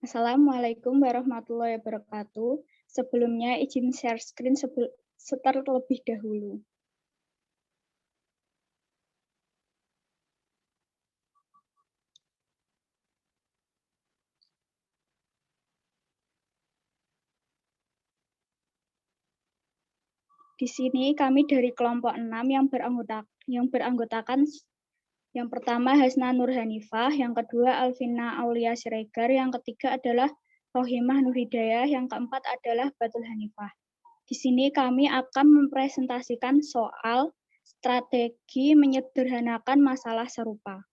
Assalamualaikum warahmatullahi wabarakatuh. Sebelumnya izin share screen terlebih dahulu. Di sini kami dari kelompok 6 yang beranggotakan yang pertama Hasna Nurhanifah, yang kedua Alvina Aulia Siregar, yang ketiga adalah Rohimah Nurhidayah, yang keempat adalah Batul Hanifah. Di sini kami akan mempresentasikan soal strategi menyederhanakan masalah serupa.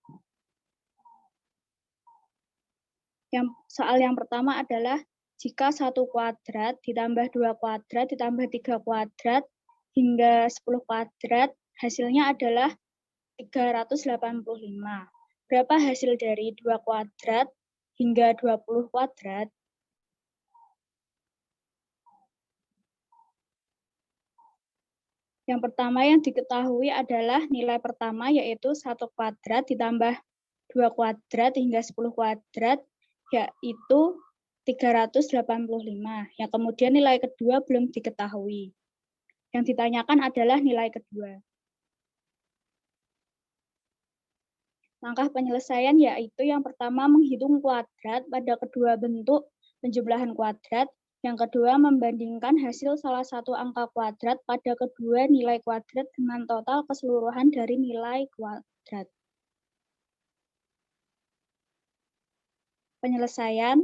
Soal yang pertama adalah jika 1 kuadrat ditambah 2 kuadrat ditambah 3 kuadrat hingga 10 kuadrat, hasilnya adalah 385. Berapa hasil dari 2 kuadrat hingga 20 kuadrat? Yang pertama yang diketahui adalah nilai pertama, yaitu 1 kuadrat ditambah 2 kuadrat hingga 10 kuadrat, yaitu 385. Yang kemudian nilai kedua belum diketahui. Yang ditanyakan adalah nilai kedua. Langkah penyelesaian yaitu yang pertama menghitung kuadrat pada kedua bentuk penjumlahan kuadrat. Yang kedua membandingkan hasil salah satu angka kuadrat pada kedua nilai kuadrat dengan total keseluruhan dari nilai kuadrat. Penyelesaian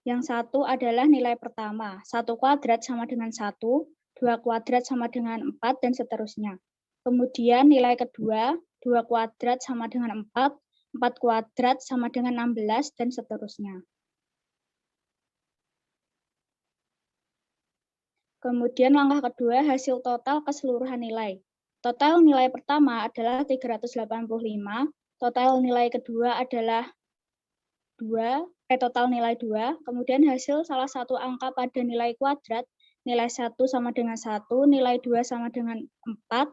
yang satu adalah nilai pertama. 1 kuadrat sama dengan 1, 2 kuadrat sama dengan 4, dan seterusnya. Kemudian nilai kedua, 2 kuadrat sama dengan 4, 4 kuadrat sama dengan 16, dan seterusnya. Kemudian langkah kedua, hasil total keseluruhan nilai. Total nilai pertama adalah 385, total nilai kedua adalah total nilai 2, kemudian hasil salah satu angka pada nilai kuadrat, nilai 1 sama dengan 1, nilai 2 sama dengan 4,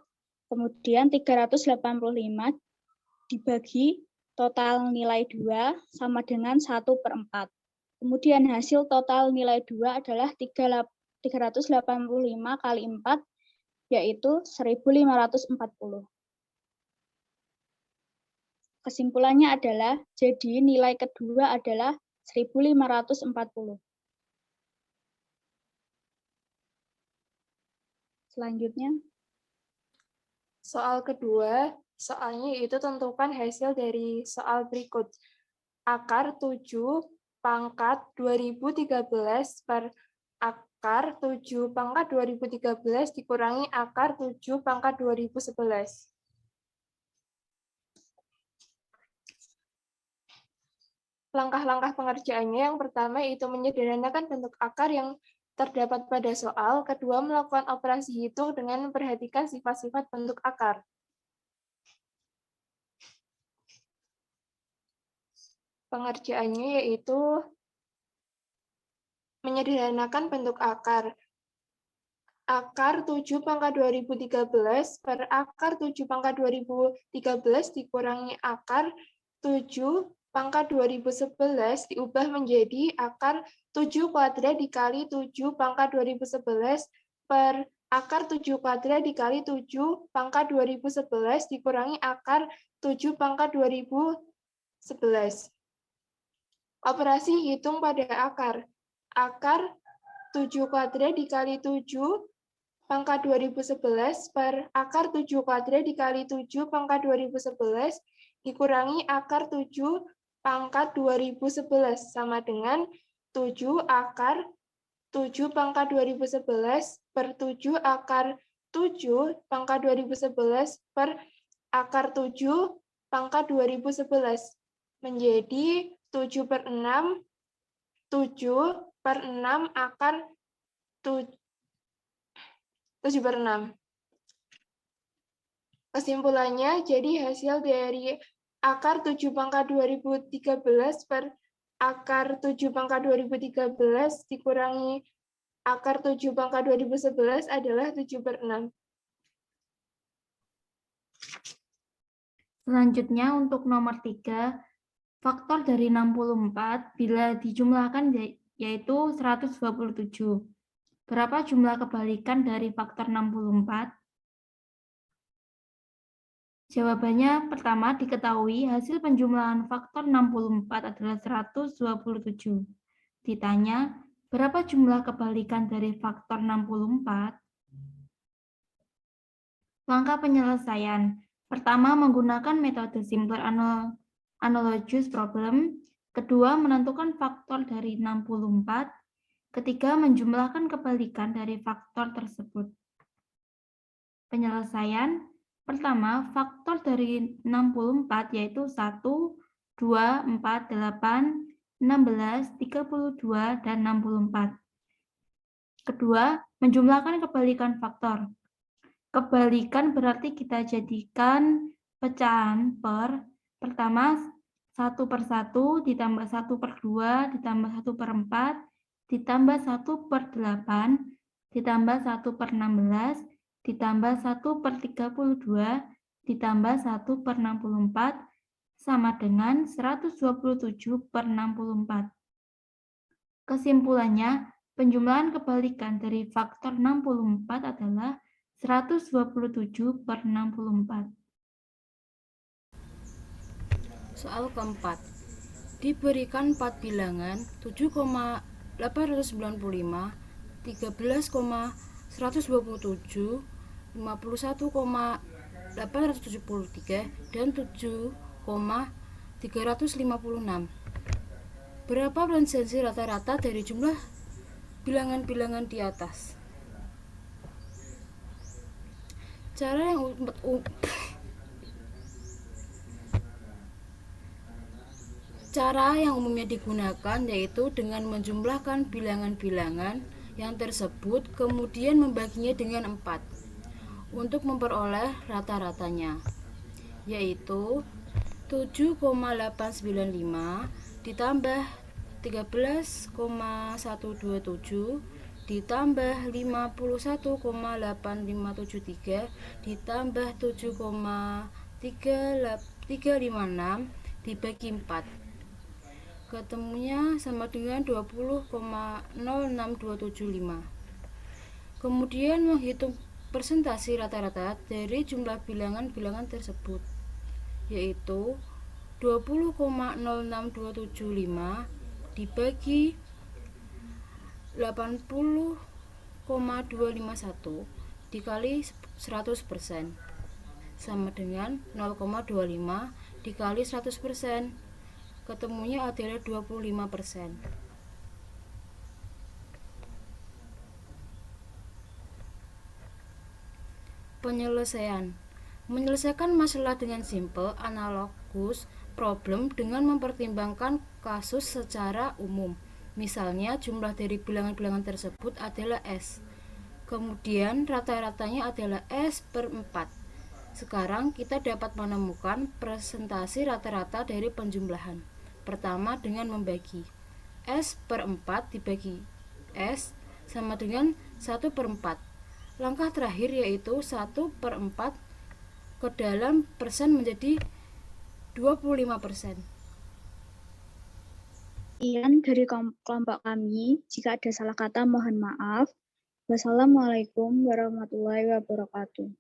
kemudian 385 dibagi total nilai 2 sama dengan 1/4. Kemudian hasil total nilai 2 adalah 385 kali 4, yaitu 1540. Kesimpulannya adalah, jadi nilai kedua adalah 1540. Selanjutnya. Soal kedua, soalnya itu tentukan hasil dari soal berikut. Akar 7 pangkat 2013 per akar 7 pangkat 2013 dikurangi akar 7 pangkat 2011. Langkah-langkah pengerjaannya yang pertama itu menyederhanakan bentuk akar yang terdapat pada soal, kedua melakukan operasi hitung dengan memperhatikan sifat-sifat bentuk akar. Pengerjaannya yaitu menyederhanakan bentuk akar. Akar 7 pangkat 2013 per akar 7 pangkat 2013 dikurangi akar 7 pangkat 2011 diubah menjadi akar 7 kuadrat dikali 7 pangkat 2011 per akar 7 kuadrat dikali 7 pangkat 2011 dikurangi akar 7 pangkat 2011. Operasi hitung pada akar. Akar 7 kuadrat dikali 7 pangkat 2011 per akar 7 kuadrat dikali 7 pangkat 2011 dikurangi akar 7 pangkat 2011 sama dengan 7 akar 7 pangkat 2011 per 7 akar 7 pangkat 2011 per akar 7 pangkat 2011 menjadi 7/6, 7/6 akar 7/6. Kesimpulannya, jadi hasil dari akar 7 pangkat 2013 per akar 7 pangkat 2013 dikurangi akar 7 pangkat 2011 adalah 7/6. Selanjutnya untuk nomor 3, Faktor dari 64 bila dijumlahkan yaitu 127. Berapa jumlah kebalikan dari faktor 64? Jawabannya pertama diketahui hasil penjumlahan faktor 64 adalah 127. Ditanya, berapa jumlah kebalikan dari faktor 64? Langkah penyelesaian. Pertama, menggunakan metode simple analogous problem. Kedua, menentukan faktor dari 64. Ketiga, menjumlahkan kebalikan dari faktor tersebut. Penyelesaian. Pertama, faktor dari 64 yaitu 1, 2, 4, 8, 16, 32, dan 64. Kedua, menjumlahkan kebalikan faktor. Kebalikan berarti kita jadikan pecahan per, pertama 1 per 1 ditambah 1 per 2 ditambah 1 per 4 ditambah 1 per 8 ditambah 1 per 16 ditambah 1 per 32 ditambah 1 per 64 sama dengan 127 per 64. Kesimpulannya, penjumlahan kebalikan dari faktor 64 adalah 127 per 64. Soal keempat. Diberikan 4 bilangan 7,895, 13,127, 51,873, dan 7,356. Berapa presensi rata-rata dari jumlah bilangan-bilangan di atas? Cara yang umumnya digunakan yaitu dengan menjumlahkan bilangan-bilangan yang tersebut kemudian membaginya dengan 4 untuk memperoleh rata-ratanya, yaitu 7,895 ditambah 13,127 ditambah 51,8573 ditambah 7,356 dibagi 4. Ketemunya sama dengan 20,06275. Kemudian menghitung persentase rata-rata dari jumlah bilangan-bilangan tersebut, yaitu 20,06275 dibagi 80,251 dikali 100% sama dengan 0,25 dikali 100%. Ketemunya adalah 25%. Penyelesaian. Menyelesaikan masalah dengan simple analogous problem dengan mempertimbangkan kasus secara umum. Misalnya jumlah dari bilangan-bilangan tersebut adalah S. Kemudian rata-ratanya adalah S per 4. Sekarang kita dapat menemukan presentasi rata-rata dari penjumlahan. Pertama dengan membagi S per 4 dibagi S sama dengan 1 per 4. Langkah terakhir yaitu 1 per 4 ke dalam persen menjadi 25%. Sekian dari kelompok kami. Jika ada salah kata mohon maaf. Wassalamualaikum warahmatullahi wabarakatuh.